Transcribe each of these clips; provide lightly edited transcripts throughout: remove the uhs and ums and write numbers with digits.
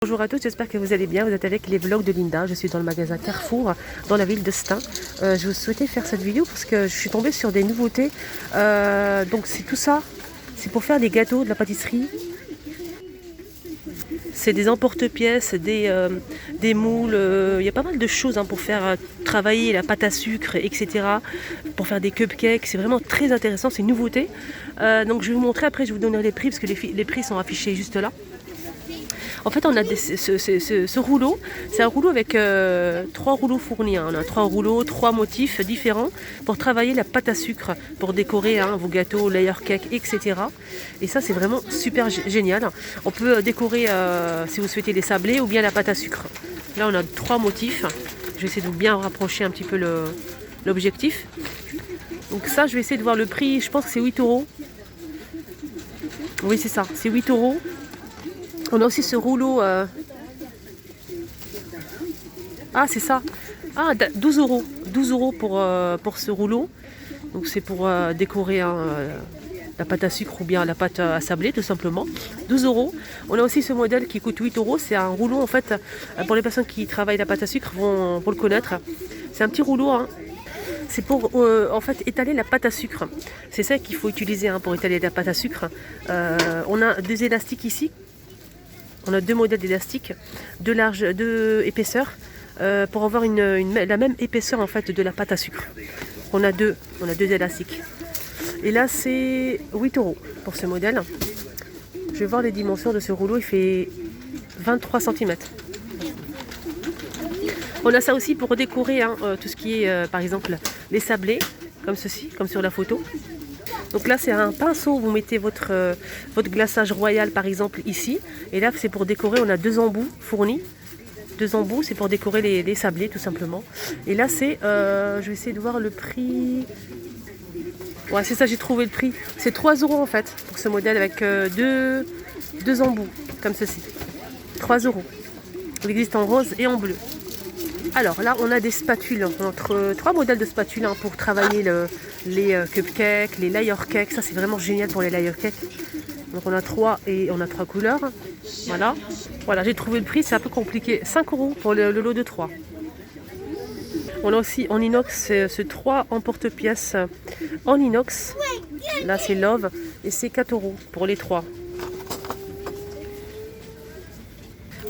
Bonjour à tous, j'espère que vous allez bien. Vous êtes avec les vlogs de Linda. Je suis dans le magasin Carrefour, dans la ville de Stein. Je vous souhaitais faire cette vidéo parce que je suis tombée sur des nouveautés. Donc c'est tout ça, c'est pour faire des gâteaux, de la pâtisserie. C'est des emporte-pièces, des moules. Il y a pas mal de choses pour faire travailler la pâte à sucre, etc. Pour faire des cupcakes. C'est vraiment très intéressant, c'est une nouveauté. Donc je vais vous montrer, après je vous donnerai les prix parce que les prix sont affichés juste là. En fait, on a ce rouleau, c'est un rouleau avec 3 rouleaux fournis. On a 3 rouleaux, 3 motifs différents pour travailler la pâte à sucre, pour décorer vos gâteaux, layer cake, etc. Et ça, c'est vraiment super génial. On peut décorer, si vous souhaitez, les sablés ou bien la pâte à sucre. Là, on a 3 motifs. Je vais essayer de bien rapprocher un petit peu l'objectif. Donc ça, je vais essayer de voir le prix. Je pense que c'est 8 €. Oui, c'est ça, c'est 8 €. On a aussi ce rouleau. Ah, c'est ça. Ah, 12 €. 12 € pour ce rouleau. Donc c'est pour décorer la pâte à sucre ou bien la pâte à sabler, tout simplement. 12 €. On a aussi ce modèle qui coûte 8 €. C'est un rouleau, en fait, pour les personnes qui travaillent la pâte à sucre vont pour le connaître. C'est un petit rouleau, C'est pour en fait étaler la pâte à sucre. C'est ça qu'il faut utiliser pour étaler la pâte à sucre. On a des élastiques ici. On a 2 modèles d'élastiques, 2 épaisseurs, pour avoir la même épaisseur en fait de la pâte à sucre. On a deux élastiques. Et là c'est 8 € pour ce modèle. Je vais voir les dimensions de ce rouleau, il fait 23 cm. On a ça aussi pour décorer tout ce qui est par exemple les sablés, comme ceci, comme sur la photo. Donc là c'est un pinceau, vous mettez votre glaçage royal par exemple ici. Et là c'est pour décorer, on a 2 embouts fournis. 2 embouts, c'est pour décorer les sablés tout simplement. Et là c'est, je vais essayer de voir le prix. Ouais, c'est ça, j'ai trouvé le prix. C'est 3 € en fait pour ce modèle avec 2 embouts comme ceci. 3 €. Il existe en rose et en bleu. Alors là, on a des spatules, entre 3 modèles de spatules pour travailler les cupcakes, les layer cakes. Ça, c'est vraiment génial pour les layer cakes. Donc on a 3 et on a 3 couleurs. Voilà, j'ai trouvé le prix, c'est un peu compliqué. 5 € pour le lot de 3. On a aussi en inox ce 3 emporte-pièces en inox. Là, c'est Love et c'est 4 € pour les 3.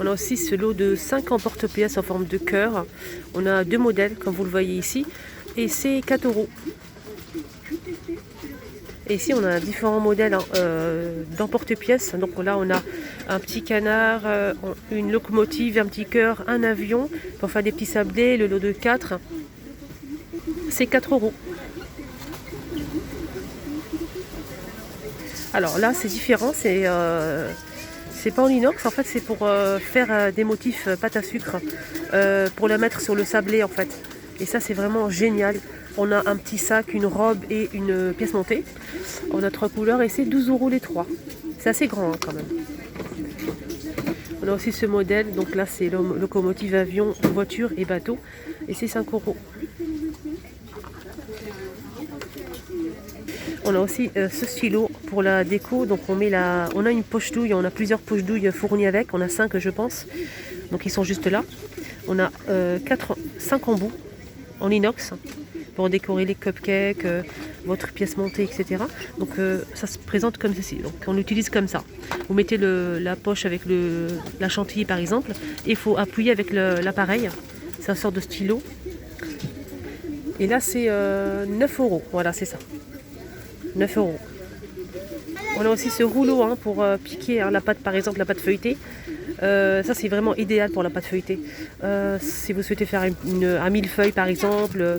On a aussi ce lot de 5 emporte-pièces en forme de cœur. On a 2 modèles, comme vous le voyez ici. Et c'est 4 €. Et ici, on a différents modèles d'emporte-pièces. Donc là, on a un petit canard, une locomotive, un petit cœur, un avion. Pour faire des petits sablés, le lot de 4. C'est 4 €. Alors là, c'est différent. C'est pas en inox, en fait, c'est pour faire des motifs pâte à sucre, pour la mettre sur le sablé, en fait. Et ça, c'est vraiment génial. On a un petit sac, une robe et une pièce montée. On a 3 couleurs et c'est 12 € les 3. C'est assez grand quand même. On a aussi ce modèle, donc là, c'est locomotive, avion, voiture et bateau. Et c'est 5 €. On a aussi ce stylo pour la déco, donc on a une poche douille, on a plusieurs poches douilles fournies avec, on a 5 je pense, donc ils sont juste là. On a 5 embouts en inox pour décorer les cupcakes, votre pièce montée, etc. Donc ça se présente comme ceci, donc on l'utilise comme ça. Vous mettez la poche avec la chantilly par exemple, et il faut appuyer avec l'appareil, c'est une sorte de stylo. Et là c'est 9 €, voilà c'est ça. 9 €. On a aussi ce rouleau pour piquer la pâte, par exemple la pâte feuilletée. Ça c'est vraiment idéal pour la pâte feuilletée. Si vous souhaitez faire un millefeuille par exemple,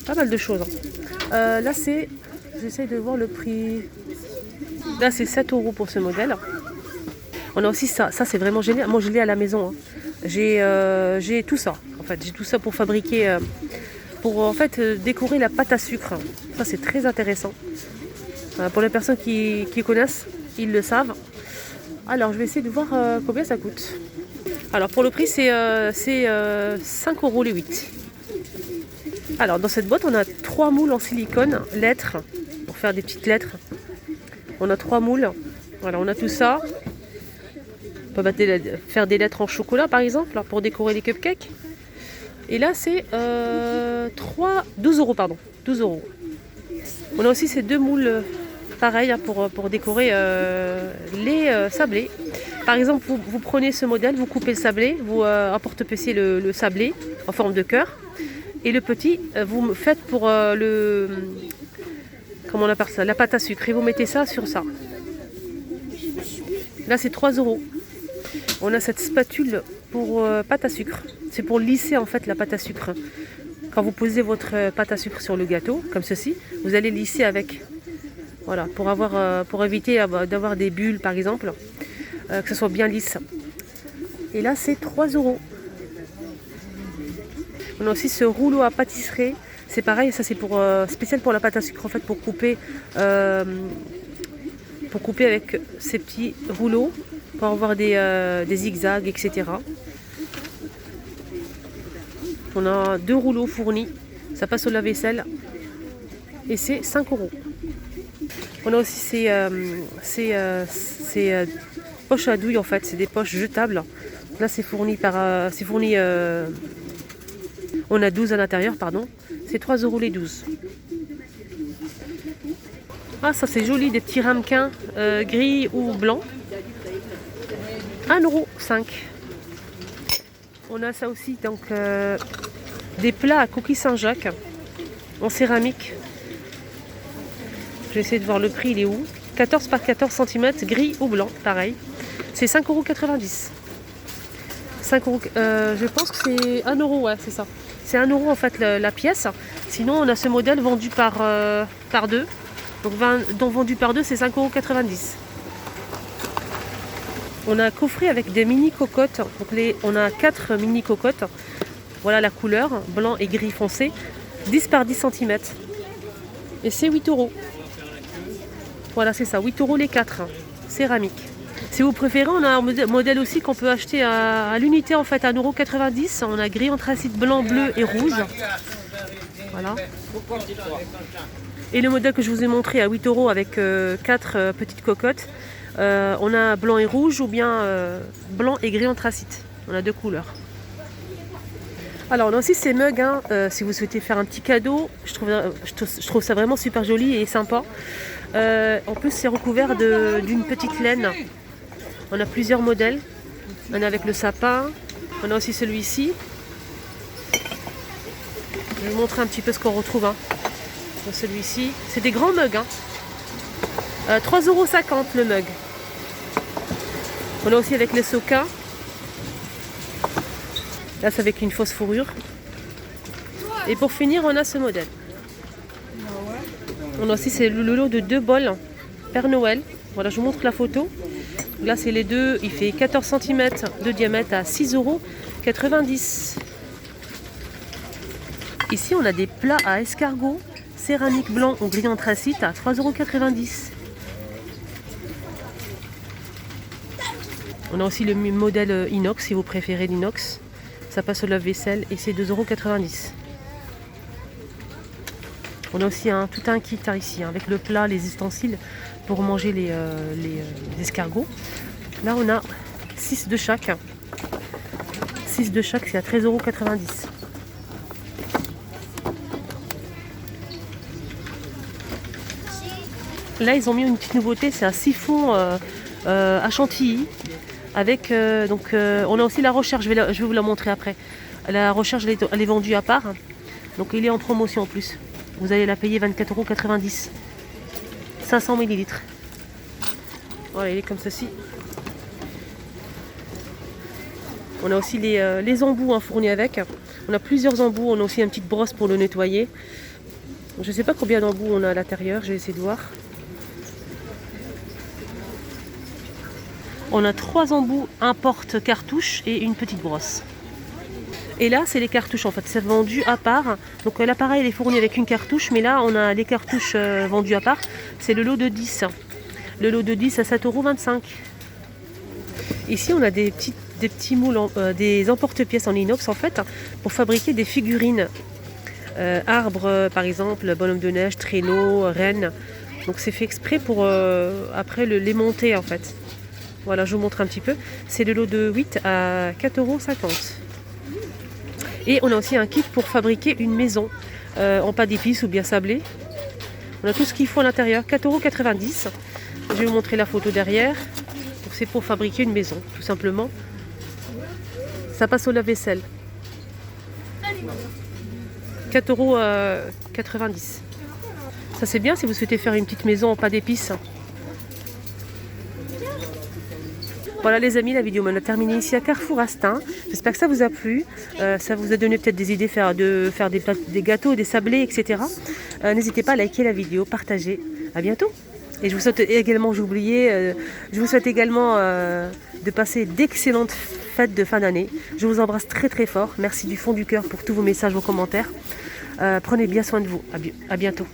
pas mal de choses. Là c'est, j'essaie de voir le prix. Là c'est 7 € pour ce modèle. On a aussi ça c'est vraiment génial. Moi je l'ai à la maison. J'ai tout ça. En fait j'ai tout ça pour fabriquer, pour en fait décorer la pâte à sucre. Ça c'est très intéressant. Pour les personnes qui connaissent, ils le savent. Alors je vais essayer de voir combien ça coûte. Alors pour le prix c'est 5 € les 8. Alors dans cette boîte on a 3 moules en silicone, lettres, pour faire des petites lettres. On a 3 moules. Voilà, on a tout ça. On peut faire des lettres en chocolat par exemple pour décorer les cupcakes. Et là c'est 12 euros pardon, 12 euros. On a aussi ces deux moules pareils hein, pour décorer les sablés. Par exemple, vous prenez ce modèle, vous coupez le sablé, vous emporte-piècez le sablé en forme de cœur. Et le petit, vous faites pour comment on appelle ça, la pâte à sucre. Et vous mettez ça sur ça. Là, c'est 3 euros. On a cette spatule pour pâte à sucre. C'est pour lisser en fait la pâte à sucre. Quand vous posez votre pâte à sucre sur le gâteau, comme ceci, vous allez lisser avec. Voilà, pour éviter d'avoir des bulles par exemple, que ce soit bien lisse. Et là, c'est 3 euros. On a aussi ce rouleau à pâtisserie. C'est pareil, ça c'est pour spécial pour la pâte à sucre en fait, pour couper avec ces petits rouleaux, pour avoir des zigzags, etc. On a 2 rouleaux fournis, ça passe au lave-vaisselle et c'est 5 euros. On a aussi ces poches à douille en fait, c'est des poches jetables. Là c'est fourni on a 12 à l'intérieur, pardon. C'est 3 euros les 12. Ah, ça c'est joli, des petits ramequins gris ou blancs. 1,5 €. On a ça aussi, donc des plats à coquilles Saint-Jacques en céramique. Je vais essayer de voir le prix, il est où? 14 par 14 cm, gris ou blanc, pareil. C'est 5,90 €. 5 euros, je pense que c'est 1 €, ouais, c'est ça. C'est 1 € en fait la pièce. Sinon, on a ce modèle vendu par deux. Donc vendu par deux, c'est 5,90 €. On a un coffret avec des mini cocottes. Donc on a 4 mini cocottes. Voilà la couleur, blanc et gris foncé. 10 par 10 cm. Et c'est 8 €. Voilà, c'est ça, 8 € les 4. Céramique. Si vous préférez, on a un modèle aussi qu'on peut acheter à l'unité en fait à 1,90 €. On a gris, anthracite, blanc, bleu et rouge. Voilà. Et le modèle que je vous ai montré à 8 € avec 4 petites cocottes. On a blanc et rouge ou bien blanc et gris anthracite. On a 2 couleurs. Alors on a aussi ces mugs, hein, si vous souhaitez faire un petit cadeau. Je trouve ça vraiment super joli et sympa. En plus c'est recouvert d'une petite laine. On a plusieurs modèles. On a avec le sapin. On a aussi celui-ci. Je vais vous montrer un petit peu ce qu'on retrouve. Hein. Dans celui-ci. C'est des grands mugs. Hein. 3,50 € le mug. On a aussi avec les sequins. Là c'est avec une fausse fourrure. Et pour finir on a ce modèle. On a aussi c'est le lot de 2 bols Père Noël. Voilà, je vous montre la photo. Là c'est les deux, il fait 14 cm de diamètre à 6,90 €. Ici on a des plats à escargot, céramique blanc ou gris anthracite à 3,90 €. On a aussi le modèle inox si vous préférez l'inox. Ça passe au lave-vaisselle et c'est 2,90 €. On a aussi tout un kit ici avec le plat, les ustensiles pour manger les escargots. Là on a 6 de chaque. 6 de chaque, c'est à 13,90 €. Là ils ont mis une petite nouveauté, c'est un siphon à chantilly. Avec on a aussi la recherche, je vais vous la montrer après. La recherche elle est vendue à part. Donc il est en promotion en plus. Vous allez la payer 24,90 €. 500 ml. Voilà, il est comme ceci. On a aussi les embouts fournis avec. On a plusieurs embouts. On a aussi une petite brosse pour le nettoyer. Je ne sais pas combien d'embouts on a à l'intérieur. Je vais essayer de voir. On a 3 embouts, un porte-cartouche et une petite brosse. Et là, c'est les cartouches en fait, c'est vendu à part. Donc l'appareil est fourni avec une cartouche, mais là, on a les cartouches vendues à part. C'est le lot de 10. Le lot de 10 à 7,25 €. Ici, on a des petits moules, des emporte-pièces en inox en fait, pour fabriquer des figurines. Arbres, par exemple, bonhomme de neige, traîneau, reine. Donc c'est fait exprès pour après les monter en fait. Voilà, je vous montre un petit peu. C'est le lot de 8 à 4,50 €. Et on a aussi un kit pour fabriquer une maison en pâte d'épices ou bien sablé. On a tout ce qu'il faut à l'intérieur, 4,90 €. Je vais vous montrer la photo derrière. C'est pour fabriquer une maison, tout simplement. Ça passe au lave-vaisselle. 4,90 €. Ça c'est bien si vous souhaitez faire une petite maison en pâte d'épices. Voilà les amis, la vidéo m'en a terminé ici à Carrefour Astin. J'espère que ça vous a plu. Ça vous a donné peut-être des idées de faire des gâteaux, des sablés, etc. N'hésitez pas à liker la vidéo, partager. À bientôt. Et je vous souhaite également, je vous souhaite également de passer d'excellentes fêtes de fin d'année. Je vous embrasse très très fort. Merci du fond du cœur pour tous vos messages, vos commentaires. Prenez bien soin de vous. À bientôt.